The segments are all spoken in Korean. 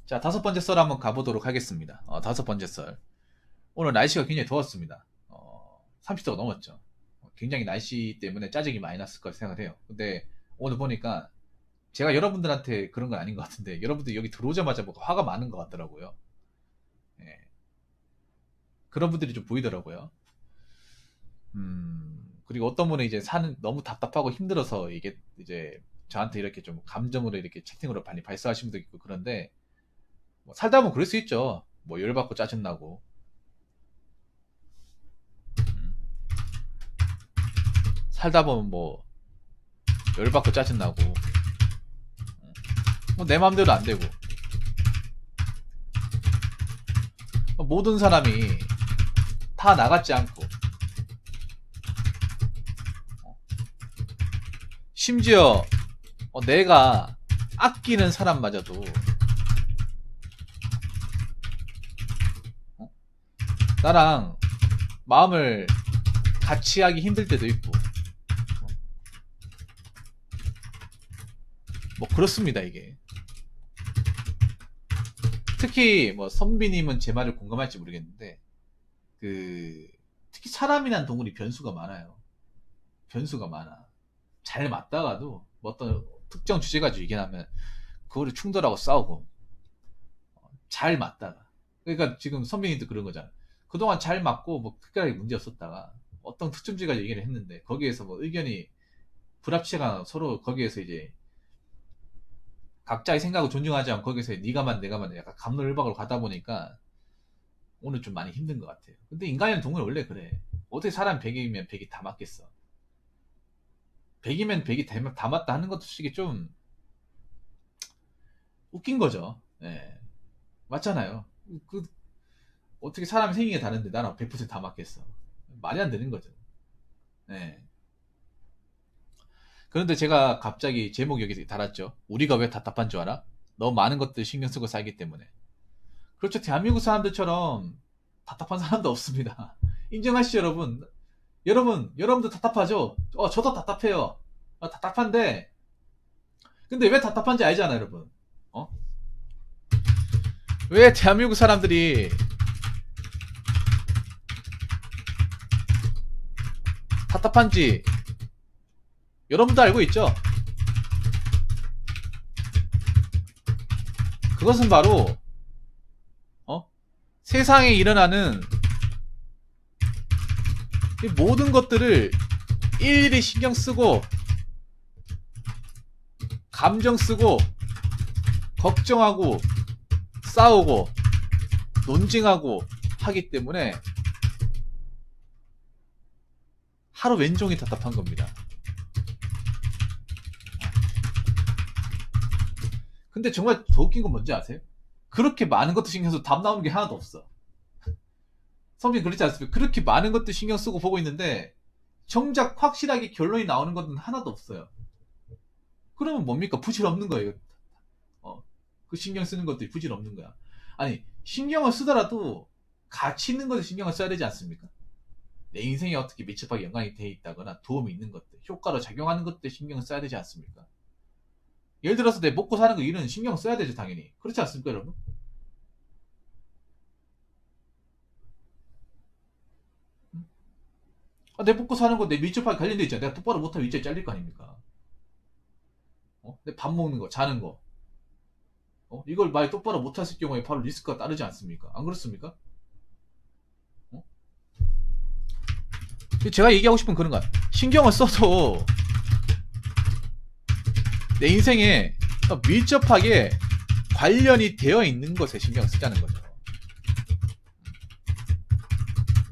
자, 다섯 번째 썰 한번 가보도록 하겠습니다. 다섯 번째 썰. 오늘 날씨가 굉장히 더웠습니다. 30도가 넘었죠. 굉장히 날씨 때문에 짜증이 많이 났을 걸 생각을 해요. 근데 오늘 보니까 제가 여러분들한테 그런 건 아닌 것 같은데 여러분들 여기 들어오자마자 뭔가 화가 많은 것 같더라고요. 예, 그런 분들이 좀 보이더라고요. 그리고 어떤 분은 이제 사는 너무 답답하고 힘들어서 이게 이제 저한테 이렇게 좀 감정으로 이렇게 채팅으로 많이 발사하시는 분도 있고 그런데 뭐 살다 보면 그럴 수 있죠. 뭐 열받고 짜증나고. 음, 살다 보면 뭐 열받고 짜증나고 뭐 내 마음대로 안 되고 모든 사람이 다 나같지 않고 심지어 내가 아끼는 사람마저도 나랑 마음을 같이 하기 힘들 때도 있고 뭐 그렇습니다 이게. 특히 뭐 선비님은 제 말을 공감할지 모르겠는데 특히 사람이란 동물이 변수가 많아요. 변수가 많아. 잘 맞다가도 뭐 어떤 특정 주제 가지고 얘기하면 그거를 충돌하고 싸우고 잘 맞다가 그러니까 지금 선배님도 그런 거잖아. 그동안 잘 맞고 뭐 특별하게 문제 없었다가 어떤 특정 주제 가지고 얘기를 했는데 거기에서 뭐 의견이 불합치가 서로 거기에서 이제 각자의 생각을 존중하지 않고 거기서 네가만 내가만 약간 갑론을박으로 가다 보니까 오늘 좀 많이 힘든 것 같아요. 근데 인간이란 동물은 원래 그래. 어떻게 사람 100이면 100이 다 맞겠어. 100이면 100이 다 맞다 하는 것도 솔직히 좀 웃긴 거죠. 예. 맞잖아요. 그 어떻게 사람이 생긴 게 다른데 나랑 100%다 맞겠어. 말이 안 되는 거죠. 예. 그런데 제가 갑자기 제목 여기 달았죠. 우리가 왜 답답한 줄 알아? 너무 많은 것들 신경 쓰고 살기 때문에. 그렇죠. 대한민국 사람들처럼 답답한 사람도 없습니다. 인정하시죠, 여러분? 여러분도 답답하죠? 저도 답답해요. 답답한데, 근데 왜 답답한지 알잖아요, 여러분. 어? 왜 대한민국 사람들이 답답한지 여러분도 알고 있죠? 그것은 바로 세상에 일어나는 이 모든 것들을 일일이 신경 쓰고 감정 쓰고 걱정하고 싸우고 논쟁하고 하기 때문에 하루 왼종일 답답한 겁니다. 근데 정말 더 웃긴 건 뭔지 아세요? 그렇게 많은 것도 신경 써도 답 나오는 게 하나도 없어. 선배님 그렇지 않습니까? 그렇게 많은 것도 신경 쓰고 보고 있는데 정작 확실하게 결론이 나오는 것은 하나도 없어요. 그러면 뭡니까? 부질없는 거예요. 그 신경 쓰는 것들이 부질없는 거야. 아니 신경을 쓰더라도 가치 있는 것에 신경을 써야 되지 않습니까? 내 인생에 어떻게 밀접하게 연관이 돼 있다거나 도움이 있는 것들, 효과로 작용하는 것들에 신경을 써야 되지 않습니까? 예를 들어서 내 먹고 사는 거 일은 신경 써야 되죠 당연히. 그렇지 않습니까 여러분? 내 먹고 사는 거 내 밀접하게 관련돼 있잖아. 내가 똑바로 못하면 일자리 잘릴 거 아닙니까? 내 밥 먹는 거, 자는 거. 이걸 말 똑바로 못했을 경우에 바로 리스크가 따르지 않습니까? 안 그렇습니까? 어? 제가 얘기하고 싶은 그런 거야. 신경을 써도 내 인생에 밀접하게 관련이 되어 있는 것에 신경을 쓰자는 거죠.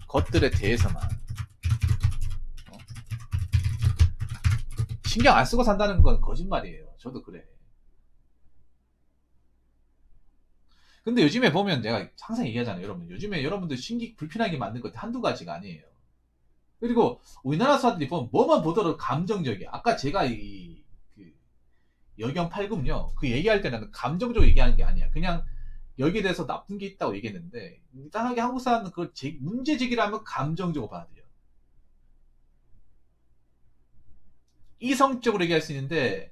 것들에 대해서만. 신경 안 쓰고 산다는 건 거짓말이에요. 저도 그래. 근데 요즘에 보면 내가 항상 얘기하잖아요, 여러분. 요즘에 여러분들 신기 불편하게 만든 것도 한두 가지가 아니에요. 그리고 우리나라 사람들이 보면 뭐만 보더라도 감정적이야. 아까 제가 그 여경팔금요. 그 얘기할 때는 감정적으로 얘기하는 게 아니야. 그냥 여기에 대해서 나쁜 게 있다고 얘기했는데 이상하게 한국 사람은 그걸 문제 제기를 하면 감정적으로 받아들여. 이성적으로 얘기할 수 있는데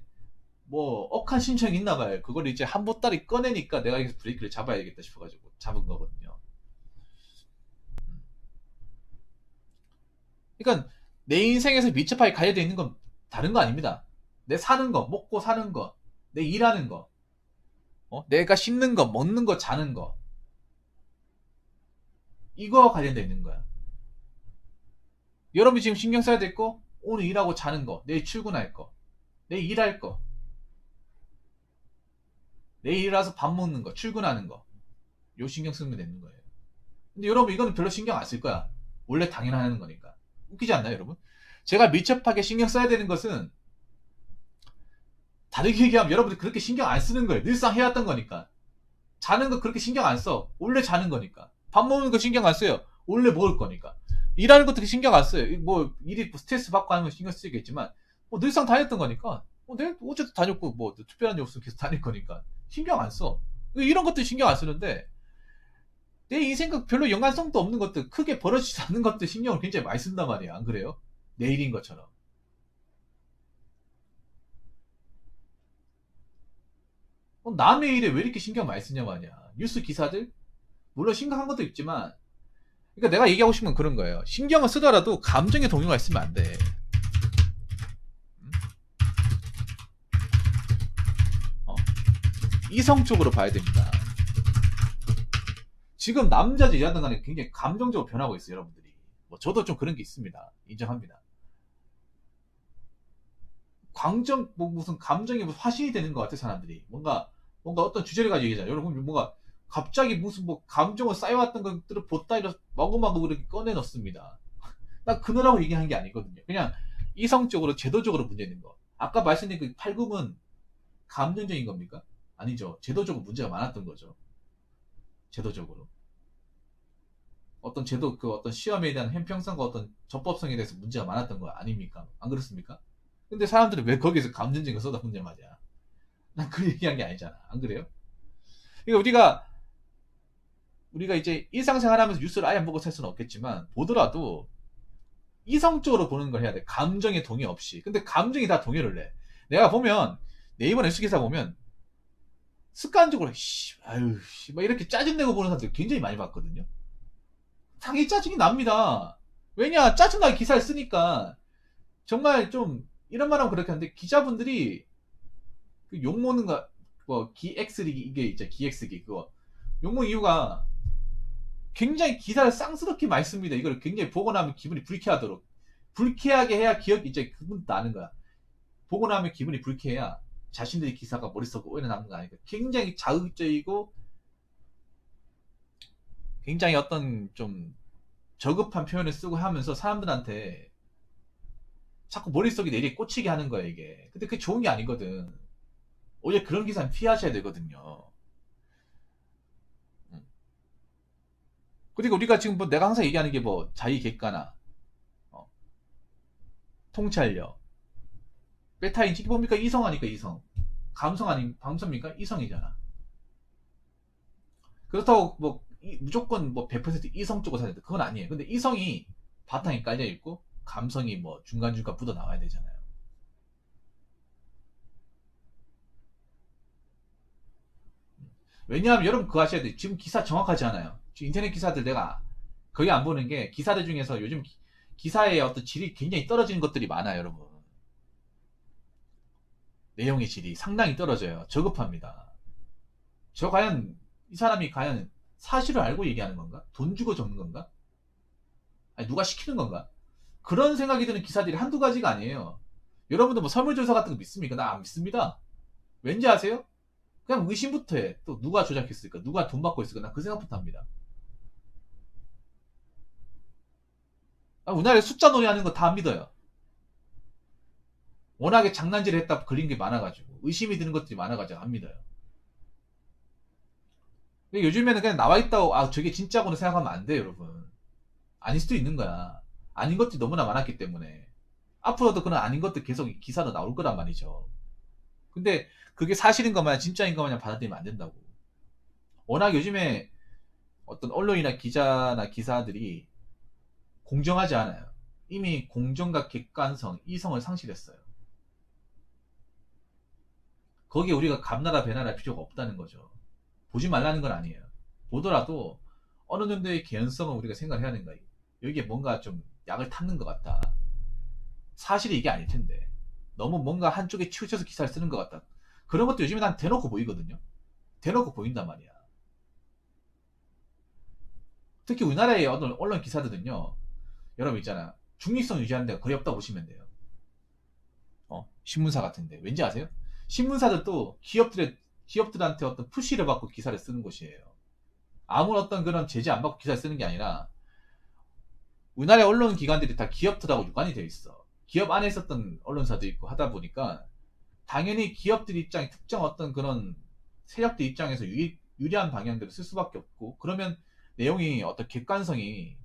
뭐 억한 심정이 있나 봐요. 그걸 이제 한 보따리 꺼내니까 내가 여기서 브레이크를 잡아야겠다 싶어가지고 잡은 거거든요. 그러니까 내 인생에서 밀접하게 관련되어 있는 건 다른 거 아닙니다. 내 사는 거, 먹고 사는 거, 내 일하는 거, 내가 씹는 거, 먹는 거, 자는 거, 이거와 관련되어 있는 거야. 여러분이 지금 신경 써야 될 거, 오늘 일하고 자는 거, 내일 출근할 거, 내일 일할 거, 내일 일어나서 밥 먹는 거, 출근하는 거, 요 신경 쓰면 되는 거예요. 근데 여러분 이거는 별로 신경 안 쓸 거야. 원래 당연하는 거니까. 웃기지 않나요, 여러분? 제가 밀접하게 신경 써야 되는 것은 다르게 얘기하면 여러분들이 그렇게 신경 안 쓰는 거예요. 늘상 해왔던 거니까. 자는 거 그렇게 신경 안 써. 원래 자는 거니까. 밥 먹는 거 신경 안 써요. 원래 먹을 거니까. 일하는 것도 신경 안 써요. 뭐 일이 스트레스 받고 하는 건 신경 쓰이겠지만 뭐 늘상 다녔던 거니까. 내가 어제도 다녔고 뭐 특별한 일 없으면 계속 다닐 거니까 신경 안 써. 이런 것도 신경 안 쓰는데 내 인생과 별로 연관성도 없는 것들, 크게 벌어지지 않는 것들 신경을 굉장히 많이 쓴단 말이야. 안 그래요? 내 일인 것처럼. 남의 일에 왜 이렇게 신경 많이 쓰냐 말이야. 뉴스 기사들? 물론 심각한 것도 있지만, 그러니까 내가 얘기하고 싶은 건 그런 거예요. 신경을 쓰더라도 감정의 동요가 있으면 안 돼. 이성적으로 봐야 됩니다. 지금 남자든 여자든 간에 굉장히 감정적으로 변하고 있어요, 여러분들이. 뭐 저도 좀 그런 게 있습니다. 인정합니다. 뭐 무슨 감정이 무슨 화신이 되는 것 같아, 사람들이. 뭔가 어떤 주제를 가지고 얘기하잖아요. 여러분, 뭔가 갑자기 무슨 뭐 감정을 쌓여왔던 것들을 보따리로 마구마구 그렇게 꺼내 넣습니다. 나 그러라고 얘기한 게 아니거든요. 그냥 이성적으로, 제도적으로 문제 있는 거. 아까 말씀드린 그 팔굽은 감정적인 겁니까? 아니죠. 제도적으로 문제가 많았던 거죠. 제도적으로. 어떤 제도, 그 어떤 시험에 대한 형평성과 어떤 적법성에 대해서 문제가 많았던 거 아닙니까? 안 그렇습니까? 근데 사람들은 왜 거기서 감정적인 거 쏟아붓냐 말이야. 난 그 얘기한 게 아니잖아. 안 그래요? 그러니까 우리가 이제 일상생활 하면서 뉴스를 아예 안 보고 살 수는 없겠지만, 보더라도 이성적으로 보는 걸 해야 돼. 감정의 동의 없이. 근데 감정이 다 동의를 내. 내가 보면, 네이버 뉴스 기사 보면, 습관적으로, 아유, 막 이렇게 짜증내고 보는 사람들 굉장히 많이 봤거든요. 당연히 짜증이 납니다. 왜냐, 짜증나게 기사를 쓰니까, 정말 좀, 이런 말 하면 그렇게 하는데, 기자분들이, 그 욕먹는 거, 뭐, 기엑스리기, 이게 있죠. 기엑스기, 그거. 욕먹는 이유가, 굉장히 기사를 쌍스럽게 많이 씁니다. 이걸 굉장히 보고 나면 기분이 불쾌하도록. 불쾌하게 해야 기억이 이제 그분 나는 거야. 보고 나면 기분이 불쾌해야 자신들의 기사가 머릿속에 오래 남는 거 아니까. 굉장히 자극적이고 굉장히 어떤 좀 저급한 표현을 쓰고 하면서 사람들한테 자꾸 머릿속에 내리 꽂히게 하는 거야, 이게. 근데 그게 좋은 게 아니거든. 오히려 그런 기사는 피하셔야 되거든요. 그리고 우리가 지금 뭐 내가 항상 얘기하는 게 뭐 자의 객관화, 어, 통찰력, 베타인지 이게 뭡니까? 이성하니까 이성. 감성 아닌 감성입니까? 이성이잖아. 그렇다고 뭐 무조건 뭐 100% 이성 쪽으로 사야 돼. 그건 아니에요. 근데 이성이 바탕에 깔려 있고 감성이 뭐 중간중간 묻어 나와야 되잖아요. 왜냐하면 여러분 그거 아셔야 돼요. 지금 기사 정확하지 않아요. 지금 인터넷 기사들 내가 거의 안 보는 게 기사들 중에서 요즘 기사의 어떤 질이 굉장히 떨어지는 것들이 많아요, 여러분. 내용의 질이 상당히 떨어져요. 저급합니다. 저 과연 이 사람이 과연 사실을 알고 얘기하는 건가? 돈 주고 적는 건가? 아니, 누가 시키는 건가? 그런 생각이 드는 기사들이 한두 가지가 아니에요. 여러분들 뭐 설문조사 같은 거 믿습니까? 나 안 믿습니다. 왠지 아세요? 그냥 의심부터 해. 또 누가 조작했을까? 누가 돈 받고 있을까? 나 그 생각부터 합니다. 우리나라에 숫자 논의하는 거 다 안 믿어요. 워낙에 장난질을 했다 걸린 게 많아가지고 의심이 드는 것들이 많아가지고 안 믿어요. 요즘에는 그냥 나와 있다고 저게 진짜구나 생각하면 안 돼요, 여러분. 아닐 수도 있는 거야. 아닌 것들이 너무나 많았기 때문에 앞으로도 그런 아닌 것들 계속 기사로 나올 거란 말이죠. 근데 그게 사실인 것마냥 진짜인 것마냥 받아들이면 안 된다고. 워낙 요즘에 어떤 언론이나 기자나 기사들이 공정하지 않아요. 이미 공정과 객관성, 이성을 상실했어요. 거기에 우리가 감나라 배나라 할 필요가 없다는 거죠. 보지 말라는 건 아니에요. 보더라도 어느 정도의 개연성은 우리가 생각을 해야 하는 거예요. 여기에 뭔가 좀 약을 탔는 것 같다. 사실이 이게 아닐 텐데. 너무 뭔가 한쪽에 치우쳐서 기사를 쓰는 것 같다. 그런 것도 요즘에 난 대놓고 보이거든요. 대놓고 보인단 말이야. 특히 우리나라의 어떤 언론 기사들은요. 여러분 있잖아. 중립성 유지하는 데가 거의 없다고 보시면 돼요. 신문사 같은데. 왠지 아세요? 신문사들도 기업들한테 어떤 푸시를 받고 기사를 쓰는 곳이에요. 아무런 어떤 그런 제재 안 받고 기사를 쓰는 게 아니라 우리나라의 언론 기관들이 다 기업들하고 유관이 되어 있어. 기업 안에 있었던 언론사도 있고 하다 보니까 당연히 기업들 입장에 특정 어떤 그런 세력들 입장에서 유리한 방향들을 쓸 수밖에 없고 그러면 내용이 어떤 객관성이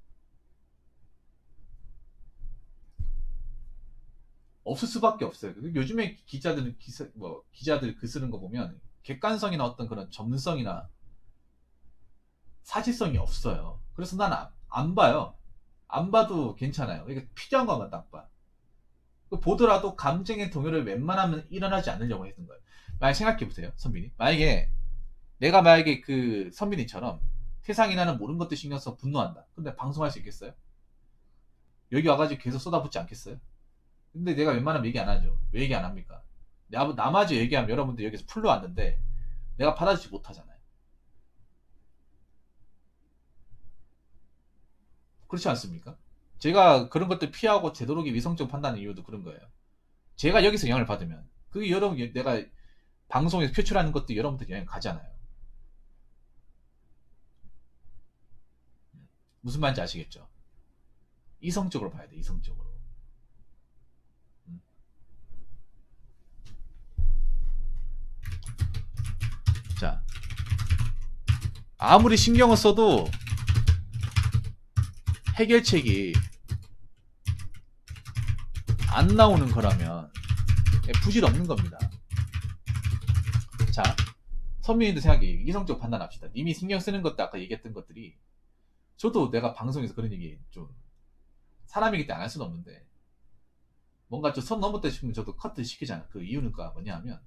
없을 수밖에 없어요. 요즘에 기자들 글 쓰는 거 보면 객관성이나 어떤 그런 전문성이나 사실성이 없어요. 그래서 난 안 봐요. 안 봐도 괜찮아요. 이게 필요한 것만 딱 봐. 보더라도 감정의 동요를 웬만하면 일어나지 않으려고 했던 거예요. 만약 생각해보세요, 선빈이. 만약에 그 선빈이처럼 세상이 나는 모르는 것도 신경 써 분노한다. 근데 방송할 수 있겠어요? 여기 와가지고 계속 쏟아붓지 않겠어요? 근데 내가 웬만하면 얘기 안 하죠. 왜 얘기 안 합니까? 나마저 얘기하면 여러분들 여기서 풀로 왔는데 내가 받아주지 못하잖아요. 그렇지 않습니까? 제가 그런 것들 피하고 되도록이 위성적 판단하는 이유도 그런 거예요. 제가 여기서 영향을 받으면 그게 여러분 내가 방송에서 표출하는 것도 여러분들 영향 가잖아요. 무슨 말인지 아시겠죠? 이성적으로 봐야 돼. 이성적으로. 음. 자, 아무리 신경을 써도 해결책이 안 나오는 거라면 부질없는 겁니다. 자, 선민님도 생각해. 이성적으로 판단합시다. 님이 신경 쓰는 것도 아까 얘기했던 것들이 저도 내가 방송에서 그런 얘기 좀 사람이기 때문에 안 할 수는 없는데 뭔가 좀 선 넘었다 싶으면 저도 커트 시키잖아. 그 이유는 뭐냐 하면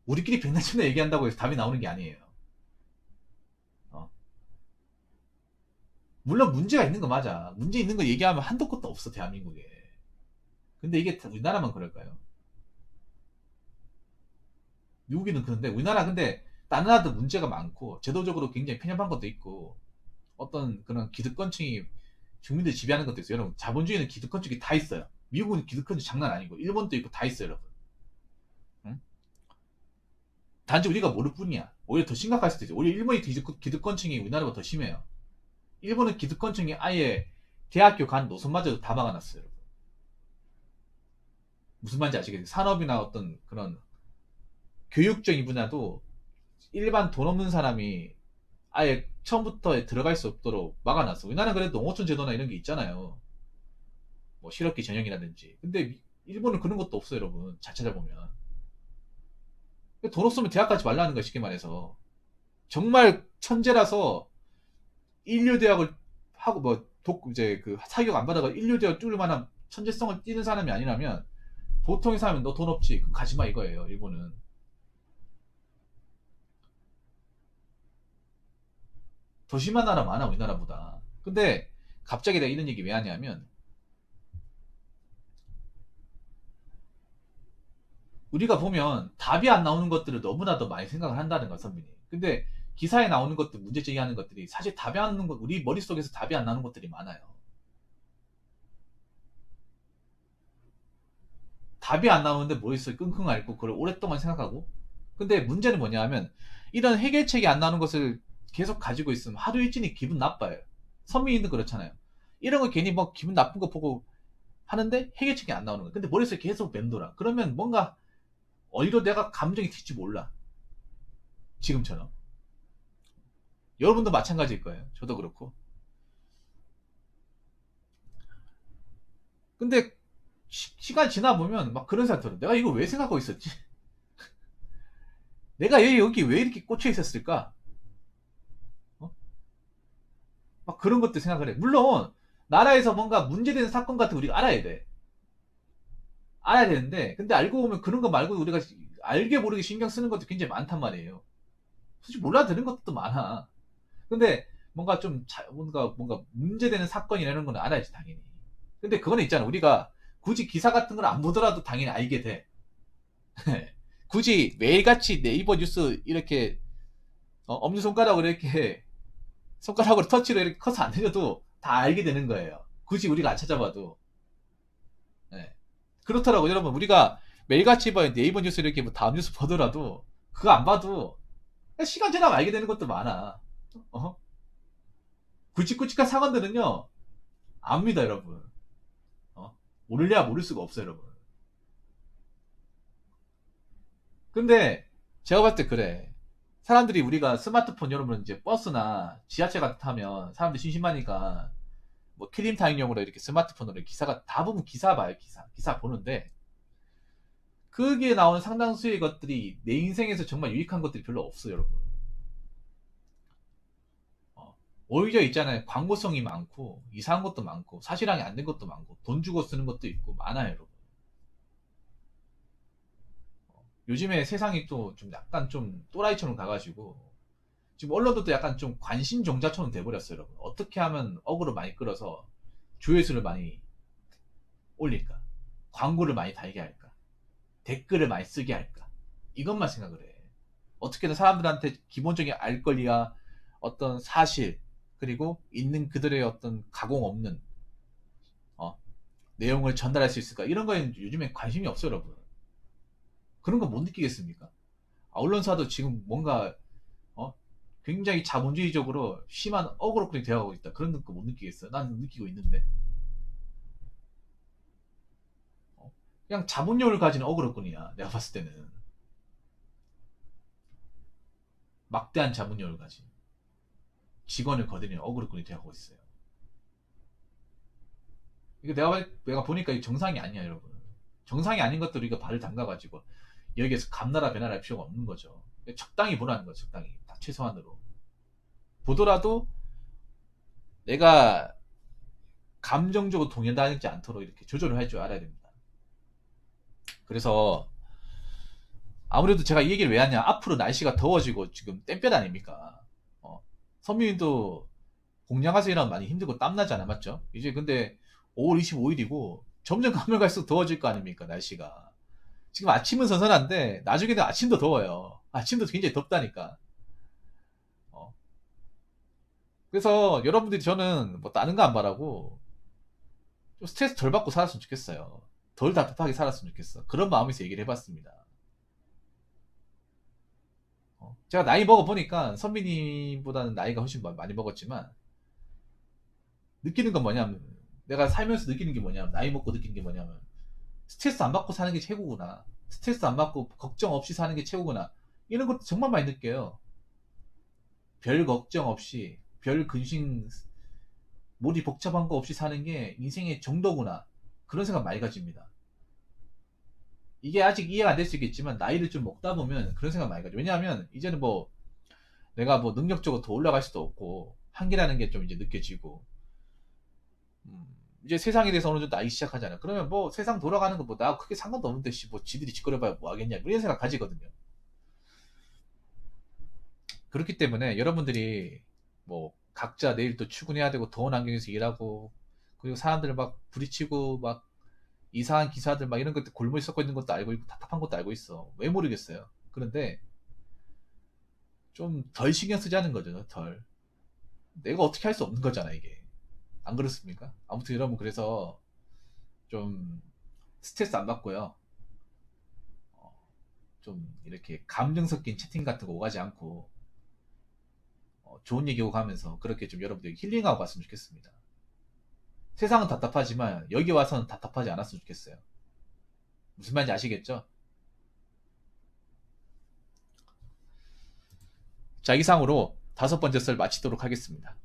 우리끼리 백날천날 얘기한다고 해서 답이 나오는 게 아니에요. 물론 문제가 있는 거 맞아. 문제 있는 거 얘기하면 한도 끝도 없어, 대한민국에. 근데 이게 우리나라만 그럴까요? 미국이는 그런데 우리나라 근데 다른 나라도 문제가 많고 제도적으로 굉장히 편협한 것도 있고 어떤 그런 기득권층이 국민들 지배하는 것도 있어요. 여러분 자본주의는 기득권층이 다 있어요. 미국은 기득권층 장난 아니고 일본도 있고 다 있어요, 여러분. 응? 단지 우리가 모를 뿐이야. 오히려 더 심각할 수도 있어요. 오히려 일본의 기득권층이 우리나라보다 더 심해요. 일본은 기득권층이 아예 대학교 간 노선마저도 다 막아놨어요, 여러분. 무슨 말인지 아시겠어요? 산업이나 어떤 그런 교육적인 분야도 일반 돈 없는 사람이 아예 처음부터 들어갈 수 없도록 막아놨어. 우리나라는 그래도 농어촌 제도나 이런 게 있잖아요. 뭐 실업기 전형이라든지. 근데 일본은 그런 것도 없어요, 여러분. 잘 찾아보면. 돈 없으면 대학 가지 말라는 거야, 쉽게 말해서. 정말 천재라서 인류대학을 하고 이제 그 사교육 안 받아가 인류대학 뚫을 만한 천재성을 띠는 사람이 아니라면 보통의 사람은 너 돈 없지? 가지마 이거예요, 일본은. 더 심한 나라 많아, 우리나라보다. 근데 갑자기 내가 이런 얘기 왜 하냐면 우리가 보면 답이 안 나오는 것들을 너무나도 많이 생각을 한다는 거야, 선민이. 근데 기사에 나오는 것들, 문제 제기하는 것들이 사실 답이 안 나오는 것, 우리 머릿속에서 답이 안 나오는 것들이 많아요. 답이 안 나오는데 머릿속에 끙끙 앓고 그걸 오랫동안 생각하고. 근데 문제는 뭐냐 하면 이런 해결책이 안 나오는 것을 계속 가지고 있으면 하루 일진이 기분 나빠요. 선민이도 그렇잖아요. 이런 거 괜히 뭐 기분 나쁜 거 보고 하는데 해결책이 안 나오는 거야. 근데 머릿속에 계속 맴돌아. 그러면 뭔가 어디로 내가 감정이 튈지 몰라. 지금처럼. 여러분도 마찬가지일 거예요. 저도 그렇고. 근데 시간 지나 보면 막 그런 생각 들어. 내가 이거 왜 생각하고 있었지? 내가 여기 왜 이렇게 꽂혀 있었을까? 어? 막 그런 것들 생각을 해. 물론 나라에서 뭔가 문제되는 사건 같은 거 우리가 알아야 돼. 알아야 되는데, 근데 알고 보면 그런 거 말고 우리가 알게 모르게 신경 쓰는 것도 굉장히 많단 말이에요. 솔직히 몰라드는 것도 많아. 근데 뭔가 좀 뭔가 문제되는 사건이라는 건 알아야지 당연히. 근데 그거는 있잖아. 우리가 굳이 기사 같은 걸 안 보더라도 당연히 알게 돼. 굳이 매일같이 네이버 뉴스 이렇게 엄지손가락으로 이렇게 손가락으로 터치로 이렇게 커서 안 내려도 다 알게 되는 거예요. 굳이 우리가 안 찾아봐도. 네. 그렇더라고 여러분. 우리가 매일같이 봐요. 네이버 뉴스 이렇게 뭐 다음 뉴스 보더라도 그거 안 봐도 시간 지나면 알게 되는 것도 많아. 굵직굵직한 사건들은요 압니다 여러분. 모를래야 모를 수가 없어요 여러분. 근데 제가 봤을 때 그래. 사람들이 우리가 스마트폰 여러분 이제 버스나 지하철 같은 타면 사람들이 심심하니까 뭐 킬링타임용으로 이렇게 스마트폰으로 기사가 다 보면 기사 봐요. 기사 보는데 거기에 나오는 상당수의 것들이 내 인생에서 정말 유익한 것들이 별로 없어요 여러분. 오히려 있잖아요. 광고성이 많고 이상한 것도 많고 사실상이 안 된 것도 많고 돈 주고 쓰는 것도 있고 많아요 여러분. 요즘에 세상이 또 좀 약간 좀 또라이처럼 가가지고 지금 언론도 약간 좀 관심 종자처럼 돼버렸어요 여러분. 어떻게 하면 어그로 많이 끌어서 조회수를 많이 올릴까, 광고를 많이 달게 할까, 댓글을 많이 쓰게 할까, 이것만 생각을 해. 어떻게든 사람들한테 기본적인 알 권리와 어떤 사실, 그리고 있는 그들의 어떤 가공 없는 내용을 전달할 수 있을까, 이런 거에 요즘에 관심이 없어요 여러분. 그런 거 못 느끼겠습니까? 언론사도 지금 뭔가 어? 굉장히 자본주의적으로 심한 어그로클이 되어가고 있다, 그런 거 못 느끼겠어요? 난 느끼고 있는데. 그냥 자본력을 가진 어그로꾼이야 내가 봤을 때는. 막대한 자본력을 가진 직원을 거드리는 어그로꾼이 되어가고 있어요. 이거 내가 보니까 이 정상이 아니야 여러분. 정상이 아닌 것들 우리가 발을 담가가지고 여기에서 감나라 배나라 할 필요가 없는 거죠. 적당히 보라는 거죠. 적당히 다 최소한으로 보더라도 내가 감정적으로 동요하지 않도록 이렇게 조절을 할 줄 알아야 됩니다. 그래서 아무래도 제가 이 얘기를 왜 하냐, 앞으로 날씨가 더워지고 지금 땡볕 아닙니까? 선민도 공장 가서 일하면 많이 힘들고 땀나잖아, 맞죠? 이제 근데 5월 25일이고 점점 가면 갈수록 더워질 거 아닙니까, 날씨가. 지금 아침은 선선한데 나중에는 아침도 더워요. 아침도 굉장히 덥다니까. 어. 그래서 여러분들이, 저는 뭐 다른 거 안 바라고 좀 스트레스 덜 받고 살았으면 좋겠어요. 덜 답답하게 살았으면 좋겠어. 그런 마음에서 얘기를 해봤습니다. 제가 나이 먹어보니까 선비님보다는 나이가 훨씬 많이 먹었지만 느끼는 건 뭐냐면, 내가 살면서 느끼는 게 뭐냐면, 나이 먹고 느끼는 게 뭐냐면, 스트레스 안 받고 사는 게 최고구나, 스트레스 안 받고 걱정 없이 사는 게 최고구나, 이런 것도 정말 많이 느껴요. 별 걱정 없이, 별 근심, 머리 복잡한 거 없이 사는 게 인생의 정도구나, 그런 생각 많이 가집니다. 이게 아직 이해가 안 될 수 있겠지만 나이를 좀 먹다 보면 그런 생각 많이 가죠. 왜냐하면 이제는 뭐 내가 뭐 능력적으로 더 올라갈 수도 없고 한계라는 게 좀 이제 느껴지고, 이제 세상에 대해서 어느 정도 알기 시작하잖아. 그러면 뭐 세상 돌아가는 거 뭐 나 크게 상관도 없는데 뭐 지들이 짓거려봐야 뭐 하겠냐, 이런 생각 가지거든요. 그렇기 때문에 여러분들이 뭐 각자 내일 또 출근해야 되고 더운 환경에서 일하고, 그리고 사람들 막 부딪히고 막 이상한 기사들 막 이런 것들 골몰이 섞고 있는 것도 알고 있고 답답한 것도 알고 있어. 왜 모르겠어요. 그런데 좀 덜 신경 쓰자는 거죠. 덜. 내가 어떻게 할 수 없는 거잖아 이게. 안 그렇습니까? 아무튼 여러분, 그래서 좀 스트레스 안 받고요. 좀 이렇게 감정 섞인 채팅 같은 거 오가지 않고 좋은 얘기 오고 가면서 그렇게 좀 여러분들 힐링하고 갔으면 좋겠습니다. 세상은 답답하지만 여기 와서는 답답하지 않았으면 좋겠어요. 무슨 말인지 아시겠죠? 자, 이상으로 5번째 썰 마치도록 하겠습니다.